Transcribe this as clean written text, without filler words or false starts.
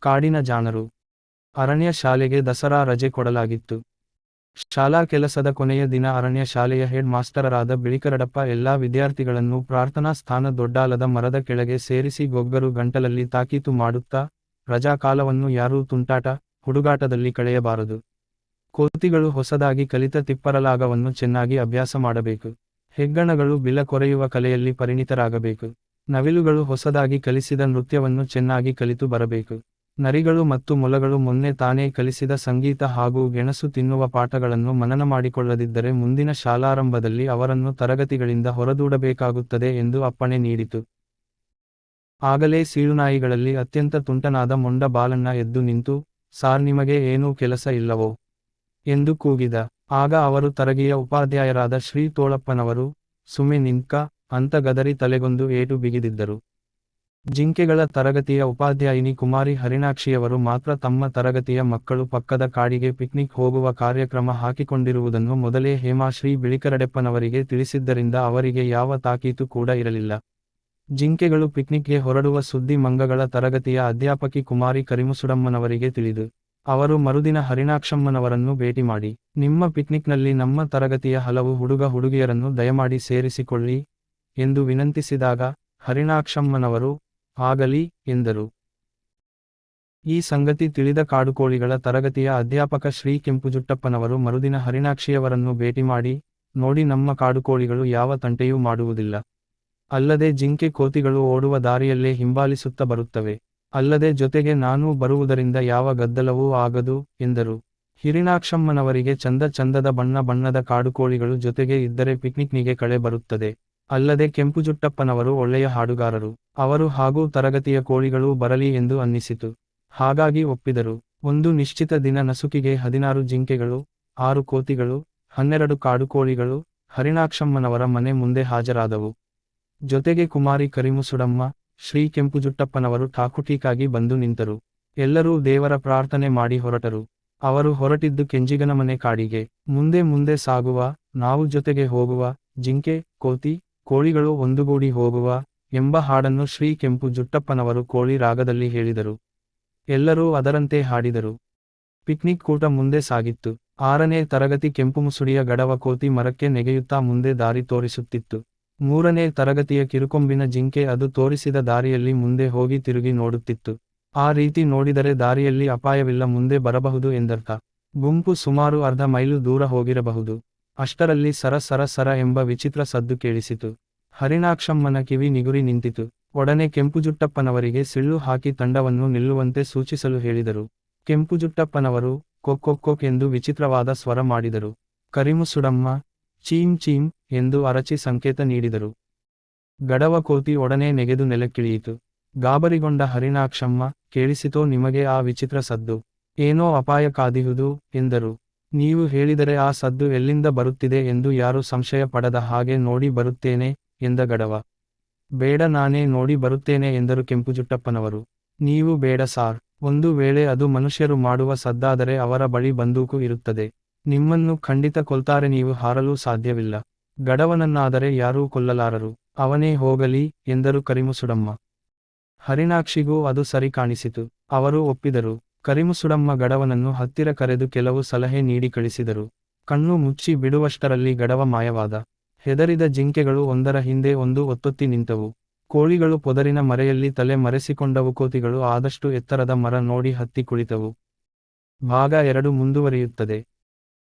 ಕಾಡಿನ ಜಾಣರು. ಅರಣ್ಯ ಶಾಲೆಗೆ ದಸರಾ ರಜೆ ಕೊಡಲಾಗಿತ್ತು. ಶಾಲಾ ಕೆಲಸದ ಕೊನೆಯ ದಿನ ಅರಣ್ಯ ಶಾಲೆಯ ಹೆಡ್ ಮಾಸ್ಟರರಾದ ಬಿಳಿಕರಡಪ್ಪ ಎಲ್ಲಾ ವಿದ್ಯಾರ್ಥಿಗಳನ್ನು ಪ್ರಾರ್ಥನಾ ಸ್ಥಾನ ದೊಡ್ಡಾಲದ ಮರದ ಕೆಳಗೆ ಸೇರಿಸಿ ಗೊಗ್ಗರು ಗಂಟಲಲ್ಲಿ ತಾಕೀತು ಮಾಡುತ್ತಾ, ರಜಾಕಾಲವನ್ನು ಯಾರೂ ತುಂಟಾಟ, ಹುಡುಗಾಟದಲ್ಲಿ ಕಳೆಯಬಾರದು. ಕೋತಿಗಳು ಹೊಸದಾಗಿ ಕಲಿತ ತಿಪ್ಪರಲಾಗವನ್ನು ಚೆನ್ನಾಗಿ ಅಭ್ಯಾಸ ಮಾಡಬೇಕು. ಹೆಗ್ಗಣಗಳು ಬಿಲ ಕೊರೆಯುವ ಕಲೆಯಲ್ಲಿ ಪರಿಣಿತರಾಗಬೇಕು. ನವಿಲುಗಳು ಹೊಸದಾಗಿ ಕಲಿಸಿದ ನೃತ್ಯವನ್ನು ಚೆನ್ನಾಗಿ ಕಲಿತು ಬರಬೇಕು. ನರಿಗಳು ಮತ್ತು ಮೊಲಗಳು ಮೊನ್ನೆ ತಾನೇ ಕಲಿಸಿದ ಸಂಗೀತ ಹಾಗೂ ಗೆಣಸು ತಿನ್ನುವ ಪಾಠಗಳನ್ನು ಮನನ ಮಾಡಿಕೊಳ್ಳದಿದ್ದರೆ ಮುಂದಿನ ಶಾಲಾರಂಭದಲ್ಲಿ ಅವರನ್ನು ತರಗತಿಗಳಿಂದ ಹೊರದೂಡಬೇಕಾಗುತ್ತದೆ ಎಂದು ಅಪ್ಪಣೆ ನೀಡಿತು. ಆಗಲೇ ಸೀಳುನಾಯಿಗಳಲ್ಲಿ ಅತ್ಯಂತ ತುಂಟನಾದ ಮೊಂಡ ಬಾಲಣ್ಣ ಎದ್ದು ನಿಂತು, ಸಾರ್ ನಿಮಗೆ ಏನೂ ಕೆಲಸ ಇಲ್ಲವೋ ಎಂದು ಕೂಗಿದ. ಆಗ ಅವರು ತರಗತಿಯ ಉಪಾಧ್ಯಾಯರಾದ ಶ್ರೀ ತೋಳಪ್ಪನವರು, ಸುಮ್ಮೆ ನಿಂತ್ಕ ಅಂತ ಗದರಿ ತಲೆಗೊಂದು ಏಟು ಬಿಗಿದಿದ್ದರು. ಜಿಂಕೆಗಳ ತರಗತಿಯ ಉಪಾಧ್ಯಾಯಿನಿ ಕುಮಾರಿ ಹರಿಣಾಕ್ಷಿಯವರು ಮಾತ್ರ ತಮ್ಮ ತರಗತಿಯ ಮಕ್ಕಳು ಪಕ್ಕದ ಕಾಡಿಗೆ ಪಿಕ್ನಿಕ್ ಹೋಗುವ ಕಾರ್ಯಕ್ರಮ ಹಾಕಿಕೊಂಡಿರುವುದನ್ನು ಮೊದಲೇ ಹೇಮಾಶ್ರೀ ಬಿಳಿಕರಡೆಪ್ಪನವರಿಗೆ ತಿಳಿಸಿದ್ದರಿಂದ ಅವರಿಗೆ ಯಾವ ತಾಕೀತು ಕೂಡ ಇರಲಿಲ್ಲ. ಜಿಂಕೆಗಳು ಪಿಕ್ನಿಕ್ಗೆ ಹೊರಡುವ ಸುದ್ದಿ ಮಂಗಗಳ ತರಗತಿಯ ಅಧ್ಯಾಪಕಿ ಕುಮಾರಿ ಕರಿಮುಸುಡಮ್ಮನವರಿಗೆ ತಿಳಿದು, ಅವರು ಮರುದಿನ ಹರಿಣಾಕ್ಷಮ್ಮನವರನ್ನು ಭೇಟಿ ಮಾಡಿ, ನಿಮ್ಮ ಪಿಕ್ನಿಕ್ನಲ್ಲಿ ನಮ್ಮ ತರಗತಿಯ ಹಲವು ಹುಡುಗ ಹುಡುಗಿಯರನ್ನು ದಯಮಾಡಿ ಸೇರಿಸಿಕೊಳ್ಳಿ ಎಂದು ವಿನಂತಿಸಿದಾಗ ಹರಿಣಾಕ್ಷಮ್ಮನವರು ಆಗಲಿ ಎಂದರು. ಈ ಸಂಗತಿ ತಿಳಿದ ಕಾಡುಕೋಳಿಗಳ ತರಗತಿಯ ಅಧ್ಯಾಪಕ ಶ್ರೀ ಕೆಂಪುಜುಟ್ಟಪ್ಪನವರು ಮರುದಿನ ಹರಿಣಾಕ್ಷಿಯವರನ್ನು ಭೇಟಿ ಮಾಡಿ, ನೋಡಿ ನಮ್ಮ ಕಾಡುಕೋಳಿಗಳು ಯಾವ ತಂಟೆಯೂ ಮಾಡುವುದಿಲ್ಲ. ಅಲ್ಲದೆ ಜಿಂಕೆ ಕೋತಿಗಳು ಓಡುವ ದಾರಿಯಲ್ಲೇ ಹಿಂಬಾಲಿಸುತ್ತ ಬರುತ್ತವೆ. ಅಲ್ಲದೆ ಜೊತೆಗೆ ನಾನೂ ಬರುವುದರಿಂದ ಯಾವ ಗದ್ದಲವೂ ಆಗದು ಎಂದರು. ಹಿರಿಣಾಕ್ಷಮ್ಮನವರಿಗೆ ಚಂದ ಚಂದದ ಬಣ್ಣ ಬಣ್ಣದ ಕಾಡುಕೋಳಿಗಳು ಜೊತೆಗೆ ಇದ್ದರೆ ಪಿಕ್ನಿಕ್ನಿಗೆ ಕಳೆ ಬರುತ್ತದೆ. ಅಲ್ಲದೆ ಕೆಂಪುಜುಟ್ಟಪ್ಪನವರು ಒಳ್ಳೆಯ ಹಾಡುಗಾರರು. ಅವರು ಹಾಗೂ ತರಗತಿಯ ಕೋಳಿಗಳೂ ಬರಲಿ ಎಂದು ಅನ್ನಿಸಿತು. ಹಾಗಾಗಿ ಒಪ್ಪಿದರು. ಒಂದು ನಿಶ್ಚಿತ ದಿನ ನಸುಕಿಗೆ 16 ಜಿಂಕೆಗಳು, 6 ಕೋತಿಗಳು, 12 ಕಾಡುಕೋಳಿಗಳು ಹರಿಣಾಕ್ಷಮ್ಮನವರ ಮನೆ ಮುಂದೆ ಹಾಜರಾದವು. ಜೊತೆಗೆ ಕುಮಾರಿ ಕರಿಮುಸುಡಮ್ಮ, ಶ್ರೀ ಕೆಂಪುಜುಟ್ಟಪ್ಪನವರು ಠಾಕುಠೀಕಾಗಿ ಬಂದು ನಿಂತರು. ಎಲ್ಲರೂ ದೇವರ ಪ್ರಾರ್ಥನೆ ಮಾಡಿ ಹೊರಟರು. ಅವರು ಹೊರಟಿದ್ದು ಕೆಂಜಿಗನಮನೆ ಕಾಡಿಗೆ. ಮುಂದೆ ಮುಂದೆ ಸಾಗುವ, ನಾವು ಜೊತೆಗೆ ಹೋಗುವ, ಜಿಂಕೆ, ಕೋತಿ, ಕೋಳಿಗಳು ಒಂದುಗೂಡಿ ಹೋಗುವ ಎಂಬ ಹಾಡನ್ನು ಶ್ರೀ ಕೆಂಪು ಜುಟ್ಟಪ್ಪನವರು ಕೋಳಿ ರಾಗದಲ್ಲಿ ಹೇಳಿದರು. ಎಲ್ಲರೂ ಅದರಂತೆ ಹಾಡಿದರು. ಪಿಕ್ನಿಕ್ ಕೂಟ ಮುಂದೆ ಸಾಗಿತ್ತು. 6ನೇ ತರಗತಿ ಕೆಂಪುಮುಸುಡಿಯ ಗಡವ ಕೋತಿ ಮರಕ್ಕೆ ನೆಗೆಯುತ್ತಾ ಮುಂದೆ ದಾರಿ ತೋರಿಸುತ್ತಿತ್ತು. 3ನೇ ತರಗತಿಯ ಕಿರುಕೊಂಬಿನ ಜಿಂಕೆ ಅದು ತೋರಿಸಿದ ದಾರಿಯಲ್ಲಿ ಮುಂದೆ ಹೋಗಿ ತಿರುಗಿ ನೋಡುತ್ತಿತ್ತು. ಆ ರೀತಿ ನೋಡಿದರೆ ದಾರಿಯಲ್ಲಿ ಅಪಾಯವಿಲ್ಲ, ಮುಂದೆ ಬರಬಹುದು ಎಂದರ್ಥ. ಗುಂಪು ಸುಮಾರು ಅರ್ಧ ಮೈಲು ದೂರ ಹೋಗಿರಬಹುದು. ಅಷ್ಟರಲ್ಲಿ ಸರ ಸರ ಸರ ಎಂಬ ವಿಚಿತ್ರ ಸದ್ದು ಕೇಳಿಸಿತು. ಹರಿಣಾಕ್ಷಮ್ಮನ ಕಿವಿ ನಿಗುರಿ ನಿಂತಿತು. ಒಡನೆ ಕೆಂಪುಜುಟ್ಟಪ್ಪನವರಿಗೆ ಸಿಳ್ಳು ಹಾಕಿ ತಂಡವನ್ನು ನಿಲ್ಲುವಂತೆ ಸೂಚಿಸಲು ಹೇಳಿದರು. ಕೆಂಪುಜುಟ್ಟಪ್ಪನವರು ಕೊಕ್ಕೊಕ್ಕೊಕ್ ಎಂದು ವಿಚಿತ್ರವಾದ ಸ್ವರ ಮಾಡಿದರು. ಕರಿಮುಸುಡಮ್ಮ ಚೀಂ ಚೀಂ ಎಂದು ಅರಚಿ ಸಂಕೇತ ನೀಡಿದರು. ಗಡವ ಕೋತಿ ಒಡನೆ ನೆಗೆದು ನೆಲಕ್ಕಿಳಿಯಿತು. ಗಾಬರಿಗೊಂಡ ಹರಿಣಾಕ್ಷಮ್ಮ, ಕೇಳಿಸಿತೋ ನಿಮಗೆ ಆ ವಿಚಿತ್ರ ಸದ್ದು? ಏನೋ ಅಪಾಯ ಕಾದಿಹುದು ಎಂದರು. ನೀವು ಹೇಳಿದರೆ ಆ ಸದ್ದು ಎಲ್ಲಿಂದ ಬರುತ್ತಿದೆ ಎಂದು ಯಾರು ಸಂಶಯ ಪಡದ ಹಾಗೆ ನೋಡಿ ಬರುತ್ತೇನೆ ಎಂದ ಗಡವ. ಬೇಡ, ನಾನೇ ನೋಡಿ ಬರುತ್ತೇನೆ ಎಂದರು ಕೆಂಪುಜುಟ್ಟಪ್ಪನವರು. ನೀವು ಬೇಡ ಸಾರ್, ಒಂದು ವೇಳೆ ಅದು ಮನುಷ್ಯರು ಮಾಡುವ ಸದ್ದಾದರೆ ಅವರ ಬಳಿ ಬಂದೂಕು ಇರುತ್ತದೆ. ನಿಮ್ಮನ್ನು ಖಂಡಿತ ಕೊಲ್ತಾರೆ, ನೀವು ಹಾರಲು ಸಾಧ್ಯವಿಲ್ಲ. ಗಡವನನ್ನಾದರೆ ಯಾರೂ ಕೊಲ್ಲಲಾರರು, ಅವನೇ ಹೋಗಲಿ ಎಂದರು ಕರಿಮುಸುಡಮ್ಮ. ಹರಿಣಾಕ್ಷಿಗೂ ಅದು ಸರಿ ಕಾಣಿಸಿತು. ಅವರು ಒಪ್ಪಿದರು. ಕರಿಮುಸುಡಮ್ಮ ಗಡವನನ್ನು ಹತ್ತಿರ ಕರೆದು ಕೆಲವು ಸಲಹೆ ನೀಡಿ ಕಳಿಸಿದರು. ಕಣ್ಣು ಮುಚ್ಚಿ ಬಿಡುವಷ್ಟರಲ್ಲಿ ಗಡವ ಮಾಯವಾದ. ಹೆದರಿದ ಜಿಂಕೆಗಳು ಒಂದರ ಹಿಂದೆ ಒಂದು ಒತ್ತೊತ್ತಿ ನಿಂತವು. ಕೋಳಿಗಳು ಪೊದರಿನ ಮರೆಯಲ್ಲಿ ತಲೆ ಮರೆಸಿಕೊಂಡವು. ಕೋತಿಗಳು ಆದಷ್ಟು ಎತ್ತರದ ಮರ ನೋಡಿ ಹತ್ತಿ ಕುಳಿತವು. ಭಾಗ 2 ಮುಂದುವರಿಯುತ್ತದೆ.